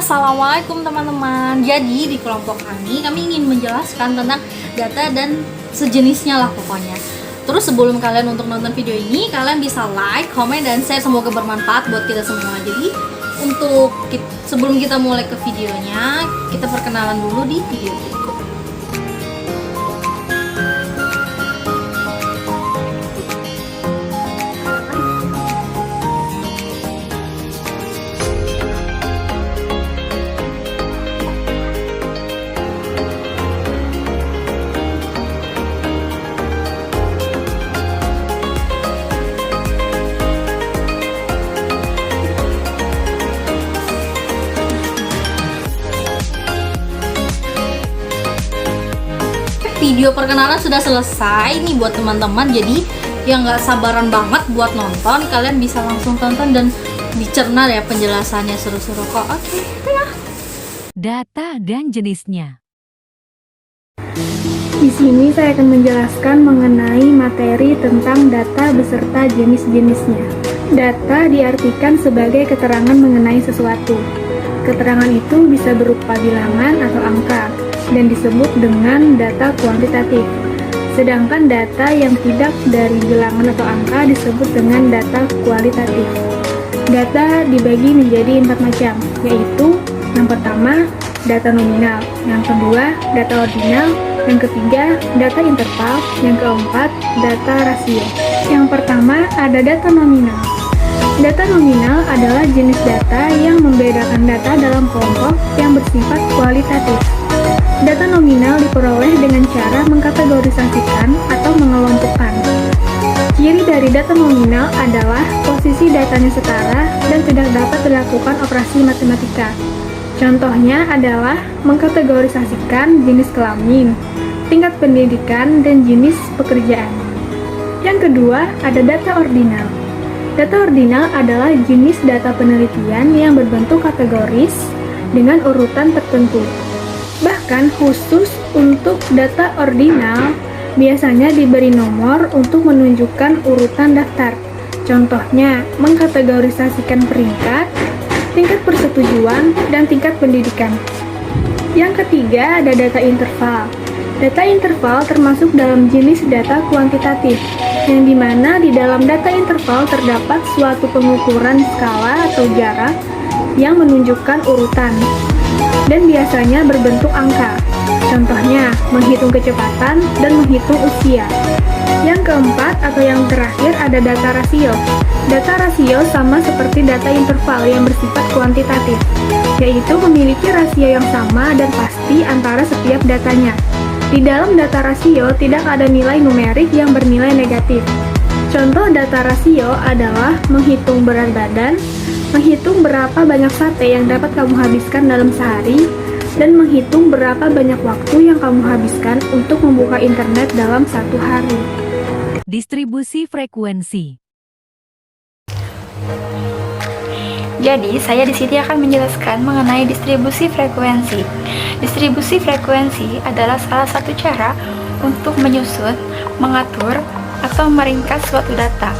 Assalamualaikum teman-teman. Jadi di kelompok kami ingin menjelaskan tentang data dan sejenisnya lah pokoknya. Terus sebelum kalian untuk nonton video ini, kalian bisa like, komen, dan share, semoga bermanfaat buat kita semua. Jadi sebelum kita mulai ke videonya, kita perkenalan dulu di video ini. Video perkenalan sudah selesai nih buat teman-teman, jadi yang nggak sabaran banget buat nonton, kalian bisa langsung tonton dan dicerna ya penjelasannya, seru-seru kok. Oke, ya. Data dan jenisnya. Di sini saya akan menjelaskan mengenai materi tentang data beserta jenis-jenisnya. Data diartikan sebagai keterangan mengenai sesuatu. Keterangan itu bisa berupa bilangan atau angka dan disebut dengan data kuantitatif. Sedangkan data yang tidak dari bilangan atau angka disebut dengan data kualitatif. Data dibagi menjadi 4 macam, yaitu yang pertama, data nominal, yang kedua, data ordinal, yang ketiga, data interval, yang keempat, data rasio. Yang pertama, ada data nominal. Data nominal adalah jenis data yang membedakan data dalam kelompok yang bersifat kualitatif. Data nominal diperoleh dengan cara mengkategorisasikan atau mengelompokkan. Ciri dari data nominal adalah posisi datanya setara dan tidak dapat dilakukan operasi matematika. Contohnya adalah mengkategorisasikan jenis kelamin, tingkat pendidikan, dan jenis pekerjaan. Yang kedua, ada data ordinal. Data ordinal adalah jenis data penelitian yang berbentuk kategoris dengan urutan tertentu. Bahkan khusus untuk data ordinal, biasanya diberi nomor untuk menunjukkan urutan daftar. Contohnya, mengkategorisasikan peringkat, tingkat persetujuan, dan tingkat pendidikan. Yang ketiga, ada data interval. Data interval termasuk dalam jenis data kuantitatif, yang dimana di dalam data interval terdapat suatu pengukuran skala atau jarak yang menunjukkan urutan, dan biasanya berbentuk angka. Contohnya, menghitung kecepatan dan menghitung usia. Yang keempat atau yang terakhir ada data rasio. Data rasio sama seperti data interval yang bersifat kuantitatif, yaitu memiliki rasio yang sama dan pasti antara setiap datanya. Di dalam data rasio tidak ada nilai numerik yang bernilai negatif. Contoh data rasio adalah menghitung berat badan, menghitung berapa banyak sate yang dapat kamu habiskan dalam sehari, dan menghitung berapa banyak waktu yang kamu habiskan untuk membuka internet dalam satu hari. Distribusi frekuensi. Jadi, saya di sini akan menjelaskan mengenai distribusi frekuensi. Distribusi frekuensi adalah salah satu cara untuk menyusun, mengatur, atau meringkas suatu data.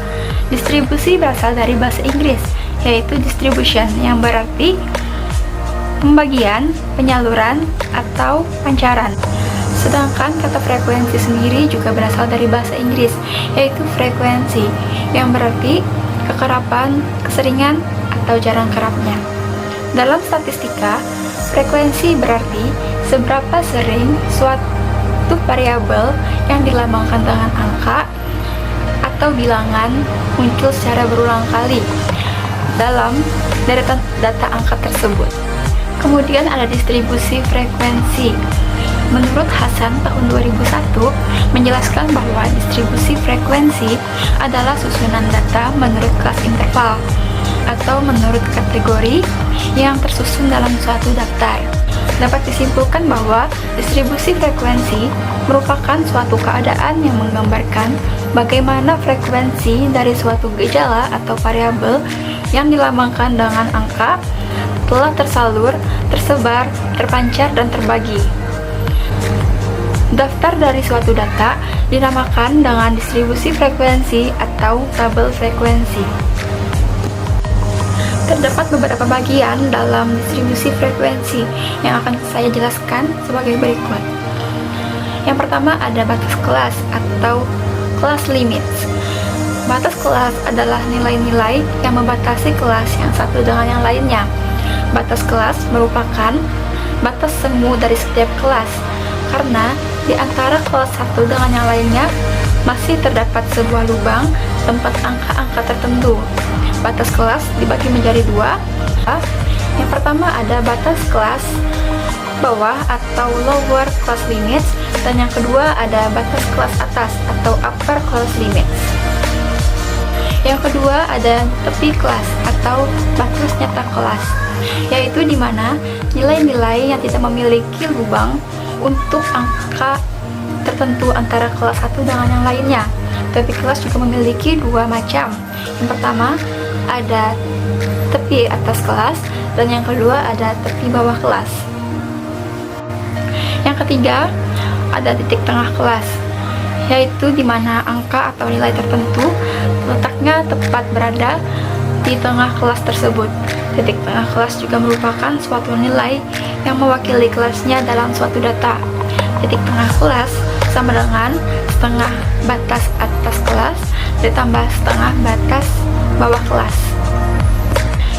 Distribusi berasal dari bahasa Inggris, yaitu distribution, yang berarti pembagian, penyaluran, atau pancaran. Sedangkan kata frekuensi sendiri juga berasal dari bahasa Inggris, yaitu frekuensi, yang berarti kekerapan, keseringan, atau jarang kerapnya. Dalam statistika, frekuensi berarti seberapa sering suatu variabel yang dilambangkan dengan angka atau bilangan muncul secara berulang kali dalam data angka tersebut. Kemudian ada distribusi frekuensi. Menurut Hasan tahun 2001 menjelaskan bahwa distribusi frekuensi adalah susunan data menurut kelas interval atau menurut kategori yang tersusun dalam suatu daftar. Dapat disimpulkan bahwa distribusi frekuensi merupakan suatu keadaan yang menggambarkan bagaimana frekuensi dari suatu gejala atau variabel yang dilambangkan dengan angka telah tersalur, tersebar, terpancar, dan terbagi. Daftar dari suatu data dinamakan dengan distribusi frekuensi atau tabel frekuensi. Terdapat beberapa bagian dalam distribusi frekuensi yang akan saya jelaskan sebagai berikut. Yang pertama ada batas kelas atau class limits. Batas kelas adalah nilai-nilai yang membatasi kelas yang satu dengan yang lainnya. Batas kelas merupakan batas semu dari setiap kelas, karena di antara kelas satu dengan yang lainnya masih terdapat sebuah lubang tempat angka-angka tertentu. Batas kelas dibagi menjadi dua. Yang pertama ada batas kelas bawah atau lower class limits, dan yang kedua ada batas kelas atas atau upper class limits. Yang kedua ada tepi kelas atau batas nyata kelas, yaitu di mana nilai-nilai yang tidak memiliki lubang untuk angka tertentu antara kelas satu dengan yang lainnya. Tepi kelas juga memiliki dua macam. Yang pertama ada tepi atas kelas, dan yang kedua ada tepi bawah kelas. Yang ketiga ada titik tengah kelas, yaitu di mana angka atau nilai tertentu letaknya tepat berada di tengah kelas tersebut. Titik tengah kelas juga merupakan suatu nilai yang mewakili kelasnya dalam suatu data. Titik tengah kelas sama dengan setengah batas atas kelas ditambah setengah batas bawah kelas.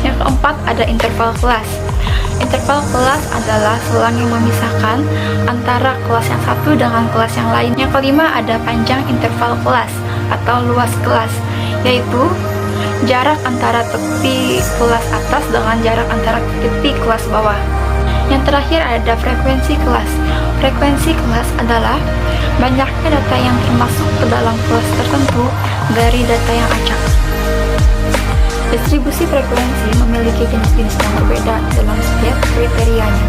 Yang keempat ada interval kelas. Interval kelas adalah selang yang memisahkan antara kelas yang satu dengan kelas yang lain. Yang kelima ada panjang interval kelas atau luas kelas, yaitu jarak antara tepi kelas atas dengan jarak antara tepi kelas bawah. Yang terakhir ada frekuensi kelas. Frekuensi kelas adalah banyaknya data yang termasuk ke dalam kelas tertentu dari data yang acak. Distribusi frekuensi memiliki jenis-jenis yang berbeda dalam setiap kriterianya.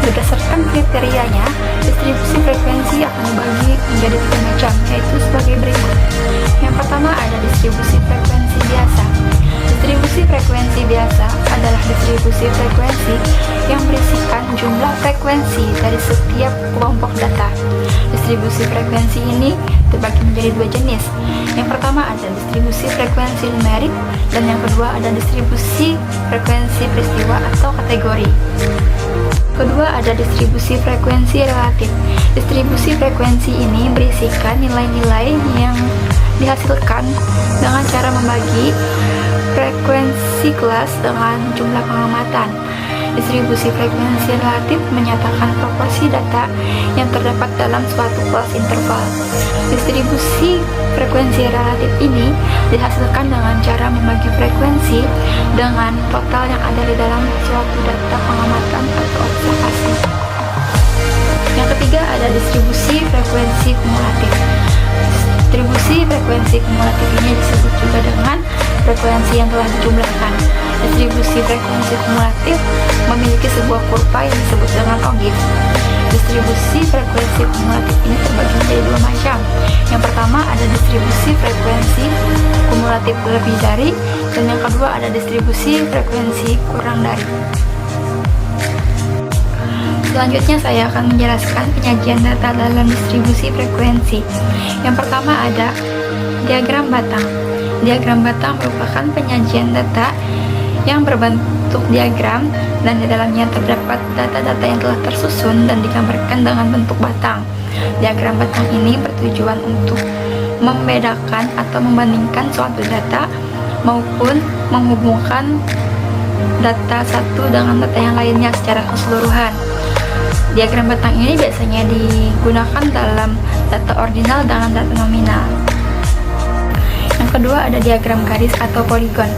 Berdasarkan kriterianya, distribusi frekuensi akan dibagi menjadi tiga macam, yaitu sebagai berikut. Yang pertama ada distribusi frekuensi biasa. Distribusi frekuensi biasa adalah distribusi frekuensi yang berisikan jumlah frekuensi dari setiap kelompok data. Distribusi frekuensi ini terbagi menjadi dua jenis. Yang pertama ada distribusi frekuensi numerik, dan yang kedua ada distribusi frekuensi peristiwa atau kategori. Kedua ada distribusi frekuensi relatif. Distribusi frekuensi ini berisikan nilai-nilai yang dihasilkan dengan cara membagi frekuensi kelas dengan jumlah pengamatan. Distribusi frekuensi relatif menyatakan proporsi data yang terdapat dalam suatu kelas interval. Distribusi frekuensi relatif ini dihasilkan dengan cara membagi frekuensi dengan total yang ada di dalam suatu data pengamatan atau observasi. Yang ketiga ada distribusi frekuensi kumulatif. Distribusi frekuensi kumulatif ini disebut juga dengan frekuensi yang telah dijumlahkan. Distribusi frekuensi kumulatif memiliki sebuah kurva yang disebut dengan ogif. Distribusi frekuensi kumulatif ini terbagi menjadi dua macam. Yang pertama ada distribusi frekuensi kumulatif lebih dari, dan yang kedua ada distribusi frekuensi kurang dari. Selanjutnya saya akan menjelaskan penyajian data dalam distribusi frekuensi. Yang pertama ada diagram batang. Diagram batang merupakan penyajian data yang berbentuk diagram, dan di dalamnya terdapat data-data yang telah tersusun dan digambarkan dengan bentuk batang. Diagram batang ini bertujuan untuk membedakan atau membandingkan suatu data maupun menghubungkan data satu dengan data yang lainnya secara keseluruhan. Diagram batang ini biasanya digunakan dalam data ordinal dengan data nominal. Yang kedua ada diagram garis atau poligon.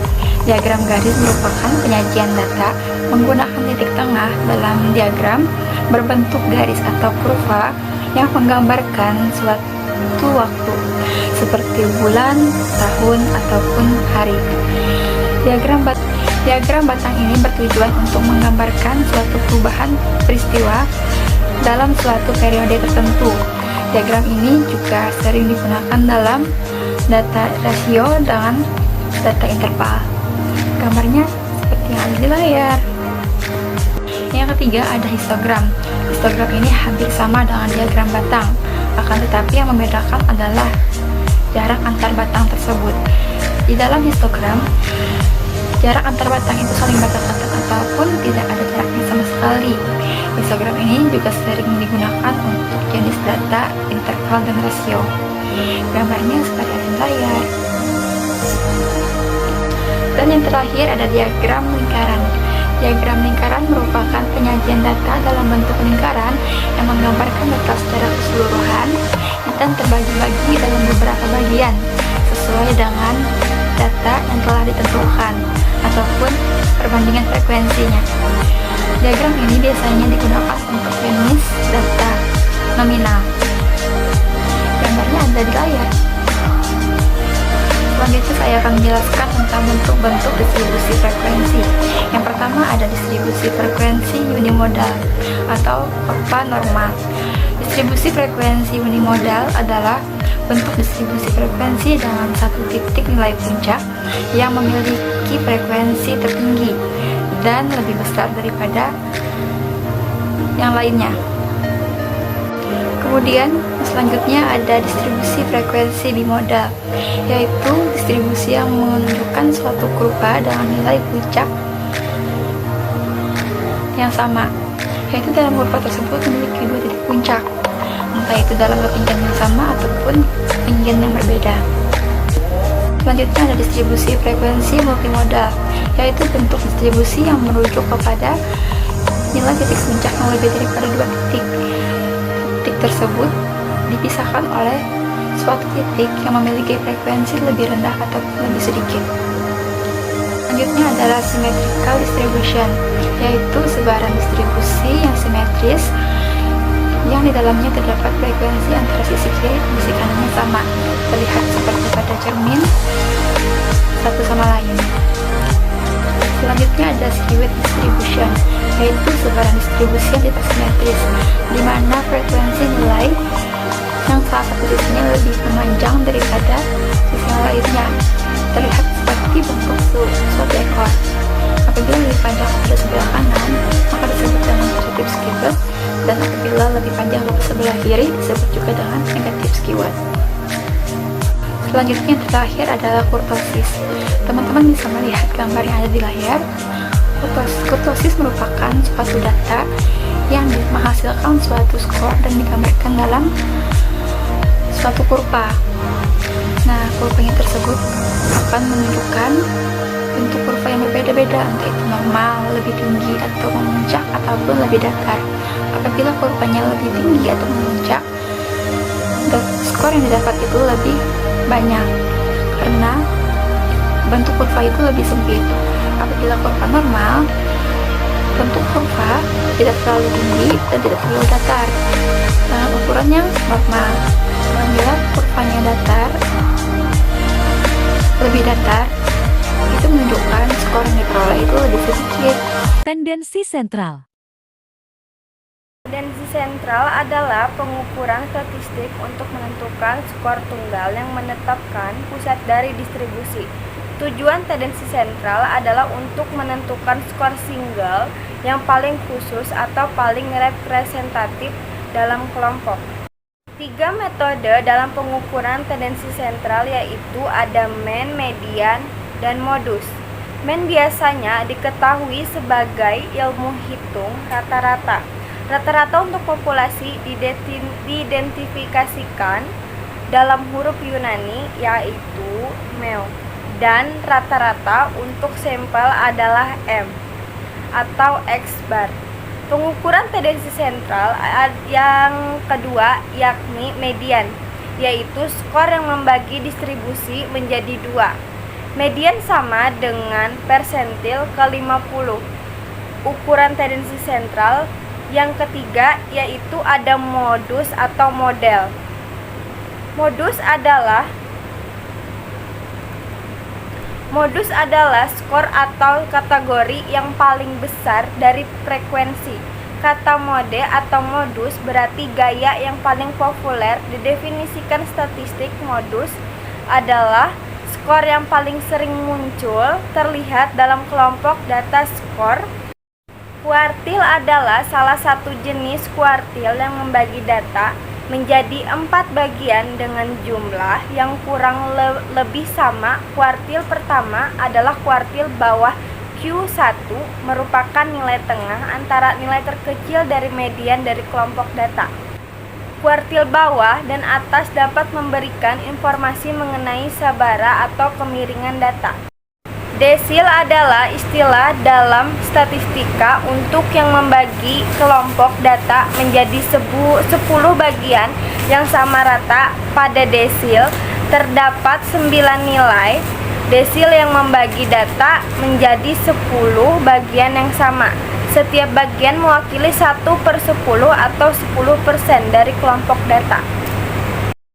Diagram garis merupakan penyajian data menggunakan titik tengah dalam diagram berbentuk garis atau kurva yang menggambarkan suatu waktu seperti bulan, tahun, ataupun hari. Diagram batang ini bertujuan untuk menggambarkan suatu perubahan peristiwa dalam suatu periode tertentu. Diagram ini juga sering digunakan dalam data rasio dengan data interval. Gambarnya seperti yang ada di layar. Yang ketiga ada histogram. Histogram ini hampir sama dengan diagram batang, akan tetapi yang membedakan adalah jarak antar batang tersebut. Di dalam histogram, jarak antar batang itu saling berdekatan ataupun tidak ada jaraknya sama sekali. Histogram ini juga sering digunakan untuk jenis data, interval, dan rasio. Gambarnya seperti ada di layar. Dan yang terakhir ada diagram lingkaran. Diagram lingkaran merupakan penyajian data dalam bentuk lingkaran yang menggambarkan data secara keseluruhan dan terbagi-bagi dalam beberapa bagian sesuai dengan data yang telah ditentukan ataupun perbandingan frekuensinya. Diagram ini biasanya digunakan untuk jenis data nominal. Gambarnya ada di layar. Selanjutnya saya akan menjelaskan tentang bentuk-bentuk distribusi frekuensi. Yang pertama ada distribusi frekuensi unimodal atau kurva normal. Distribusi frekuensi unimodal adalah bentuk distribusi frekuensi dalam satu titik nilai puncak yang memiliki frekuensi tertinggi dan lebih besar daripada yang lainnya. Kemudian selanjutnya ada distribusi frekuensi bimodal, yaitu distribusi yang menunjukkan suatu kurva dengan nilai puncak yang sama, yaitu dalam kurva tersebut memiliki dua titik puncak, entah itu dalam ketinggian yang sama ataupun ketinggian yang berbeda. Selanjutnya ada distribusi frekuensi multimodal, yaitu bentuk distribusi yang merujuk kepada nilai titik puncak yang lebih daripada dua titik. Titik tersebut dipisahkan oleh suatu titik yang memiliki frekuensi lebih rendah ataupun lebih sedikit. Selanjutnya adalah symmetrical distribution, yaitu sebaran distribusi yang simetris yang di dalamnya terdapat frekuensi antara sisi kiri dan sisi kanannya sama, terlihat seperti pada cermin satu sama lain. Selanjutnya ada skewed distribution, yaitu sebaran distribusi yang tidak simetris, di mana frekuensi nilai yang salah satu sisinya lebih memanjang daripada sisi yang lainnya, terlihat seperti bentuk suatu ekor. Apabila lebih panjang pada sebelah kanan, maka disebut dengan positive skewed, dan apabila lebih panjang ke sebelah kiri disebut juga dengan negative skewed. Selanjutnya yang terakhir adalah kurtosis. Teman-teman bisa melihat gambar yang ada di layar. Kurtosis merupakan suatu data yang menghasilkan suatu skor dan digambarkan dalam suatu kurva. Nah, kurvanya tersebut akan menunjukkan bentuk kurva yang berbeda-beda, entah itu normal, lebih tinggi atau memuncak ataupun lebih datar. Apabila kurvanya lebih tinggi atau memuncak, skor yang didapat itu lebih banyak karena bentuk kurva itu lebih sempit. Apabila kurva normal, bentuk kurva tidak terlalu tinggi dan tidak terlalu datar. Nah, ukurannya normal. Apabila kurvanya datar, lebih datar, itu menunjukkan skor yang diperoleh itu lebih sedikit. Tendensi sentral. Tendensi sentral adalah pengukuran statistik untuk menentukan skor tunggal yang menetapkan pusat dari distribusi. Tujuan tendensi sentral adalah untuk menentukan skor single yang paling khusus atau paling representatif dalam kelompok. 3 metode dalam pengukuran tendensi sentral yaitu ada mean, median, dan modus. Mean biasanya diketahui sebagai ilmu hitung rata-rata. Rata-rata untuk populasi diidentifikasikan dalam huruf Yunani yaitu MEO, dan rata-rata untuk sampel adalah M atau X bar. Pengukuran tendensi sentral yang kedua yakni median, yaitu skor yang membagi distribusi menjadi dua. Median sama dengan persentil ke 50. Ukuran tendensi sentral yang ketiga yaitu ada modus atau model. Modus adalah skor atau kategori yang paling besar dari frekuensi. Kata mode atau modus berarti gaya yang paling populer. Didefinisikan statistik modus adalah skor yang paling sering muncul terlihat dalam kelompok data skor. Kuartil adalah salah satu jenis kuartil yang membagi data menjadi 4 bagian dengan jumlah yang kurang lebih sama. Kuartil pertama adalah kuartil bawah Q1, merupakan nilai tengah antara nilai terkecil dari median dari kelompok data. Kuartil bawah dan atas dapat memberikan informasi mengenai sabara atau kemiringan data. Desil adalah istilah dalam statistika untuk yang membagi kelompok data menjadi 10 bagian yang sama rata. Pada desil terdapat 9 nilai. Desil yang membagi data menjadi 10 bagian yang sama. Setiap bagian mewakili 1/10 atau 10% dari kelompok data.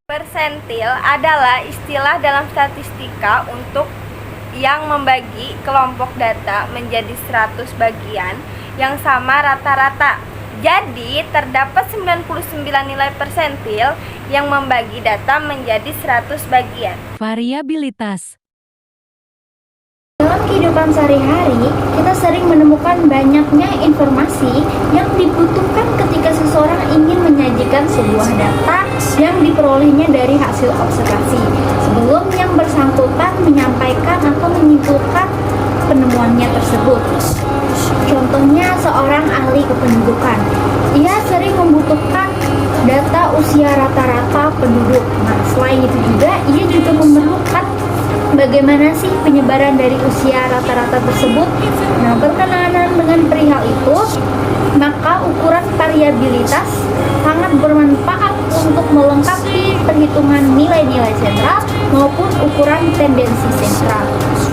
Persentil adalah istilah dalam statistika untuk yang membagi kelompok data menjadi 100 bagian yang sama rata-rata. Jadi, terdapat 99 nilai persentil yang membagi data menjadi 100 bagian. Variabilitas. Dalam kehidupan sehari-hari, kita sering menemukan banyaknya informasi yang dibutuhkan ketika seseorang ingin menyajikan sebuah data yang diperolehnya dari hasil observasi, sebelum yang bersangkutan menyampaikan atau menyimpulkan penemuannya tersebut. Contohnya, seorang ahli kependudukan. Ia sering membutuhkan data usia rata-rata penduduk. Nah, selain itu juga, ia juga memerlukan bagaimana sih penyebaran dari usia rata-rata tersebut. Nah, berkenaan dengan perihal itu, maka ukuran variabilitas sangat bermanfaat untuk melengkapi perhitungan nilai-nilai sentral maupun ukuran tendensi sentral.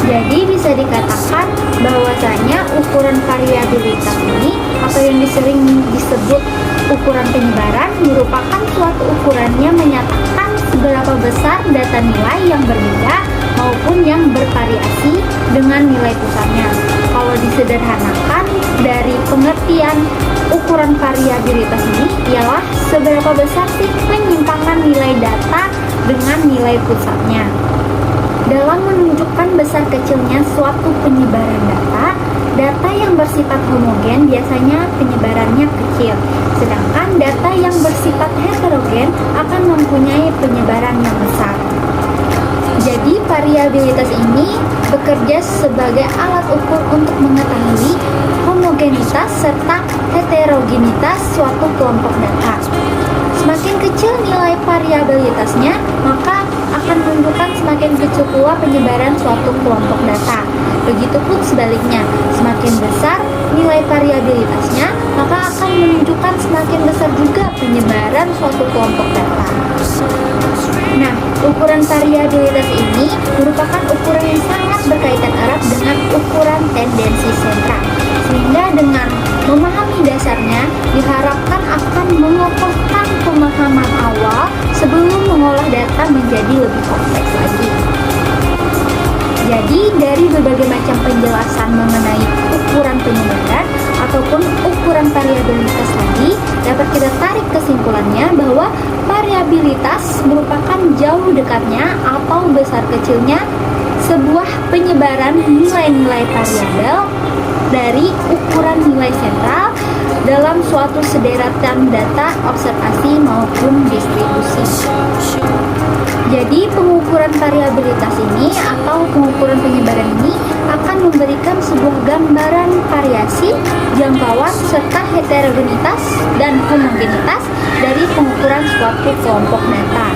Jadi bisa dikatakan bahwasanya ukuran variabilitas ini atau yang sering disebut ukuran penyebaran merupakan suatu ukuran yang menyatakan seberapa besar data nilai yang berbeda maupun yang bervariasi dengan nilai pusatnya. Kalau disederhanakan dari pengertian ukuran variabilitas ini ialah seberapa besar sih penyimpangan nilai data dengan nilai pusatnya. Dalam menunjukkan besar kecilnya suatu penyebaran data, data yang bersifat homogen biasanya penyebarannya kecil, sedangkan data yang bersifat heterogen akan mempunyai penyebaran yang besar. Jadi variabilitas ini bekerja sebagai alat ukur untuk mengetahui homogenitas serta heterogenitas suatu kelompok data. Semakin kecil nilai variabilitasnya, maka akan menunjukkan semakin kecil pula penyebaran suatu kelompok data. Begitupun sebaliknya, semakin besar nilai variabilitasnya, maka akan menunjukkan semakin besar juga penyebaran suatu kelompok data. Nah, ukuran variabilitas ini merupakan ukuran yang sangat berkaitan erat dengan ukuran tendensi sentral. Sehingga dengan memahami dasarnya, diharapkan akan mengokohkan pemahaman awal sebelum mengolah data menjadi lebih kompleks lagi. Jadi, dari berbagai macam penjelasan mengenai ukuran penyebaran ataupun ukuran variabilitas tadi, dapat kita tarik kesimpulannya bahwa variabilitas merupakan jauh dekatnya atau besar kecilnya sebuah penyebaran nilai-nilai variabel dari ukuran nilai sentral dalam suatu sederetan data observasi maupun distribusi. Jadi pengukuran variabilitas ini atau pengukuran penyebaran ini akan memberikan sebuah gambaran variasi, jangkauan, serta heterogenitas dan homogenitas dari pengukuran suatu kelompok data.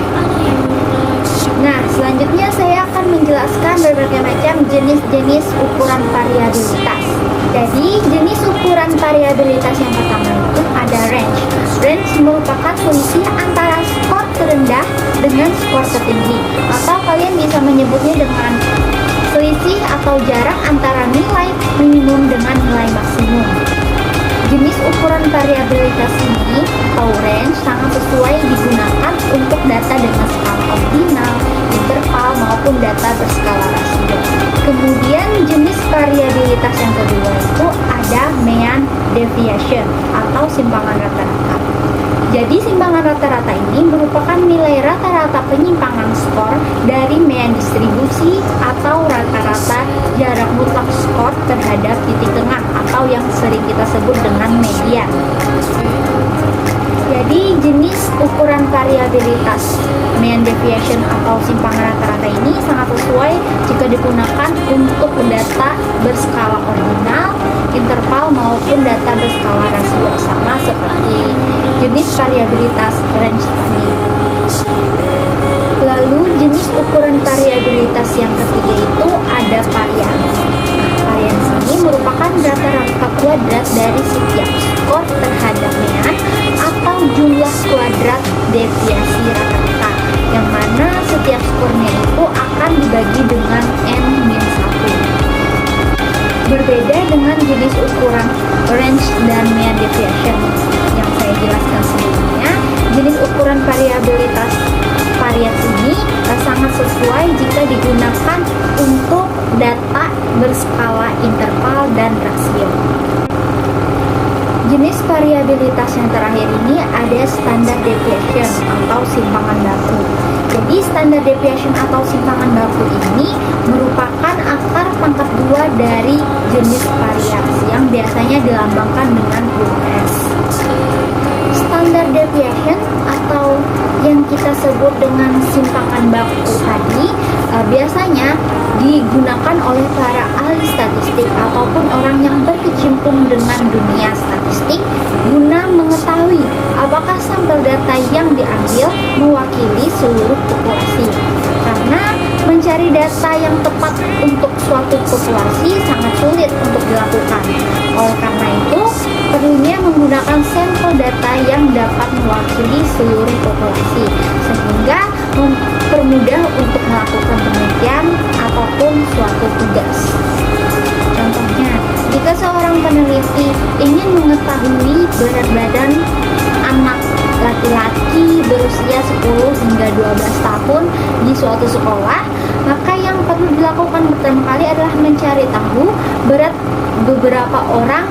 Nah, selanjutnya saya akan menjelaskan berbagai macam jenis-jenis ukuran variabilitas. Jadi, jenis ukuran variabilitas yang pertama itu ada range. Range merupakan selisih antara skor terendah dengan skor tertinggi, atau kalian bisa menyebutnya dengan selisih atau jarak antara nilai minimum dengan nilai maksimum. Jenis ukuran variabilitas ini atau range sangat sesuai digunakan untuk data dengan skala ordinal, interval maupun data berskala rasio. Kemudian jenis variabilitas yang kedua itu ada mean deviation atau simpangan rata-rata. Jadi simpangan rata-rata ini merupakan nilai rata-rata penyimpangan skor dari mean distribusi atau rata-rata jarak mutlak skor terhadap titik tengah atau yang sering kita sebut dengan median. Jadi jenis jenis ukuran variabilitas mean deviation atau simpangan rata-rata ini sangat sesuai jika digunakan untuk data berskala ordinal, interval maupun data berskala rasio, sama seperti jenis variabilitas range tadi. Lalu jenis ukuran variabilitas yang ketiga itu ada varians. Varians ini merupakan rata-rata kuadrat dari setiap skor terhadap mean atau jumlah kuadrat deviasi rata-rata, yang mana setiap skornya itu akan dibagi dengan n-1. Berbeda dengan jenis ukuran range dan mean deviation yang saya jelaskan sebelumnya, jenis ukuran variabilitas varians ini sangat sesuai jika digunakan untuk data berskala interval dan rasio. Jenis variabilitas yang terakhir ini ada standard deviation atau simpangan baku. Jadi standard deviation atau simpangan baku ini merupakan akar pangkat 2 dari jenis varians yang biasanya dilambangkan dengan huruf S. Standard deviation atau yang kita sebut dengan simpangan baku tadi biasanya digunakan oleh para ahli statistik ataupun orang yang berkecimpung dengan dunia statistik guna mengetahui apakah sampel data yang diambil mewakili seluruh populasi. Karena mencari data yang tepat untuk suatu populasi sangat sulit untuk dilakukan. Oleh karena itu, perlunya menggunakan sampel data yang dapat mewakili seluruh populasi, sehingga mempermudah untuk melakukan penelitian ataupun suatu tugas. Contohnya, jika seorang peneliti ingin mengetahui berat badan anak laki-laki berusia 10 hingga 12 tahun di suatu sekolah, maka yang perlu dilakukan pertama kali adalah mencari tahu berat beberapa orang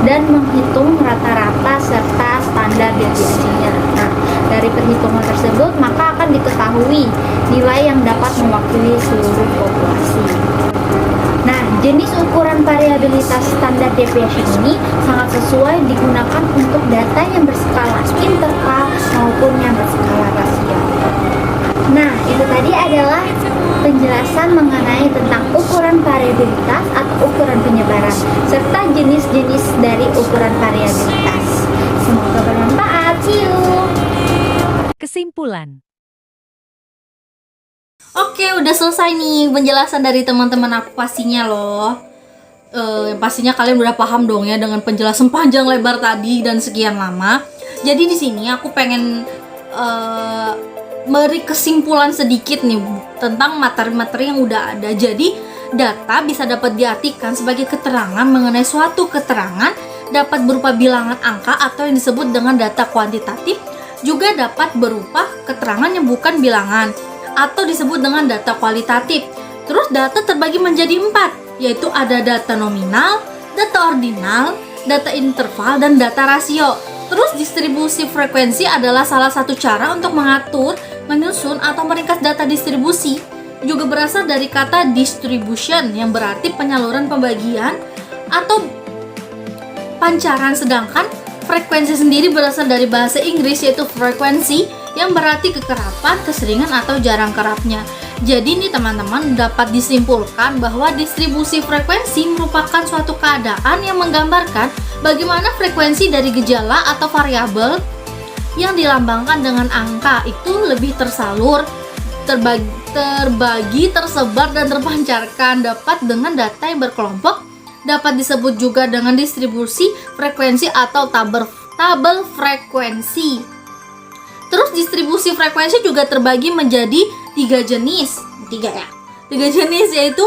dan menghitung rata-rata serta standar deviasinya. Nah, dari perhitungan tersebut maka akan diketahui nilai yang dapat mewakili seluruh populasi. Nah, jenis ukuran variabilitas standar deviation ini sangat sesuai digunakan untuk data yang berskala interval maupun yang berskala rasio. Nah, itu tadi adalah penjelasan mengenai tentang ukuran variabilitas atau ukuran penyebaran serta jenis-jenis dari ukuran variabilitas. Semoga bermanfaat. See you. Kesimpulan. Oke, udah selesai nih penjelasan dari teman-teman aku pastinya loh. Pastinya kalian udah paham dong ya dengan penjelasan panjang lebar tadi dan sekian lama. Jadi di sini aku pengen beri kesimpulan sedikit nih tentang materi-materi yang udah ada. Jadi data bisa dapat diartikan sebagai keterangan mengenai suatu keterangan, dapat berupa bilangan angka atau yang disebut dengan data kuantitatif, juga dapat berupa keterangan yang bukan bilangan atau disebut dengan data kualitatif. Terus data terbagi menjadi 4, yaitu ada data nominal, data ordinal, data interval, dan data rasio. Terus distribusi frekuensi adalah salah satu cara untuk mengatur, menyusun, atau meringkas data distribusi. Juga berasal dari kata distribution yang berarti penyaluran, pembagian, atau pancaran. Sedangkan frekuensi sendiri berasal dari bahasa Inggris yaitu frequency yang berarti kekerapan, keseringan, atau jarang kerapnya. Jadi nih teman-teman, dapat disimpulkan bahwa distribusi frekuensi merupakan suatu keadaan yang menggambarkan bagaimana frekuensi dari gejala atau variabel yang dilambangkan dengan angka itu lebih tersalur, terbagi, tersebar, dan terpancarkan. Dapat dengan data yang berkelompok, dapat disebut juga dengan distribusi frekuensi atau tabel frekuensi. Terus distribusi frekuensi juga terbagi menjadi 3 jenis. 3 jenis yaitu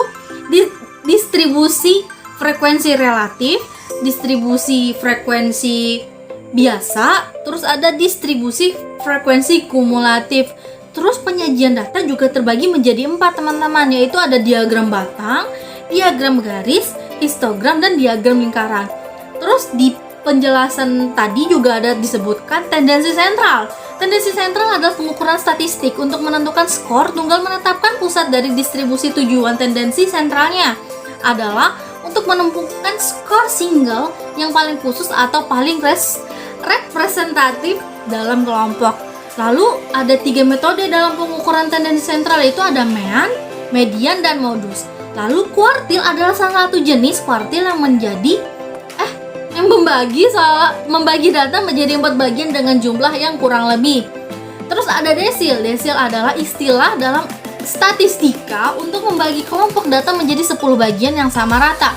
distribusi frekuensi relatif, distribusi frekuensi biasa, terus ada distribusi frekuensi kumulatif. Terus penyajian data juga terbagi menjadi 4 teman-teman, yaitu ada diagram batang, diagram garis, histogram, dan diagram lingkaran. Terus di penjelasan tadi juga ada disebutkan tendensi sentral. Tendensi sentral adalah pengukuran statistik untuk menentukan skor tunggal. Menetapkan pusat dari distribusi. Tujuan tendensi sentralnya adalah untuk menemukan skor single yang paling khusus atau paling representatif dalam kelompok. Lalu ada 3 metode dalam pengukuran tendensi sentral, yaitu ada mean, median, dan modus. Lalu kuartil adalah salah satu jenis kuartil yang membagi data menjadi 4 bagian dengan jumlah yang kurang lebih. Terus ada desil. Desil adalah istilah dalam statistika untuk membagi kelompok data menjadi 10 bagian yang sama rata.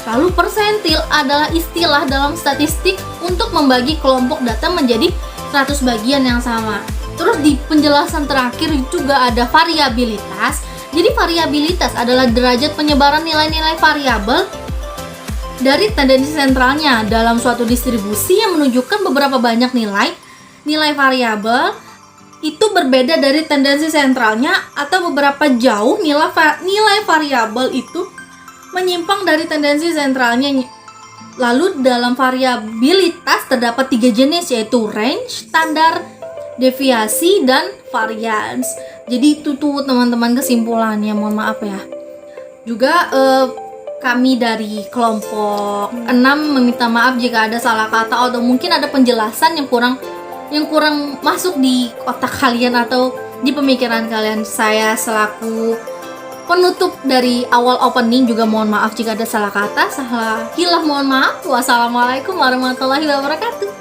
Lalu persentil adalah istilah dalam statistik untuk membagi kelompok data menjadi 100 bagian yang sama. Terus di penjelasan terakhir juga ada variabilitas. Jadi variabilitas adalah derajat penyebaran nilai-nilai variabel dari tendensi sentralnya dalam suatu distribusi yang menunjukkan beberapa banyak nilai variabel itu berbeda dari tendensi sentralnya, atau beberapa jauh nilai variabel itu menyimpang dari tendensi sentralnya. Lalu dalam variabilitas terdapat 3 jenis, yaitu range, standar deviasi, dan varians. Jadi itu tuh teman-teman kesimpulannya, mohon maaf ya. Juga kami dari kelompok 6 meminta maaf jika ada salah kata atau mungkin ada penjelasan yang kurang masuk di otak kalian atau di pemikiran kalian. Saya selaku penutup dari awal opening juga mohon maaf jika ada salah kata, salah hilaf, mohon maaf. Wassalamualaikum warahmatullahi wabarakatuh.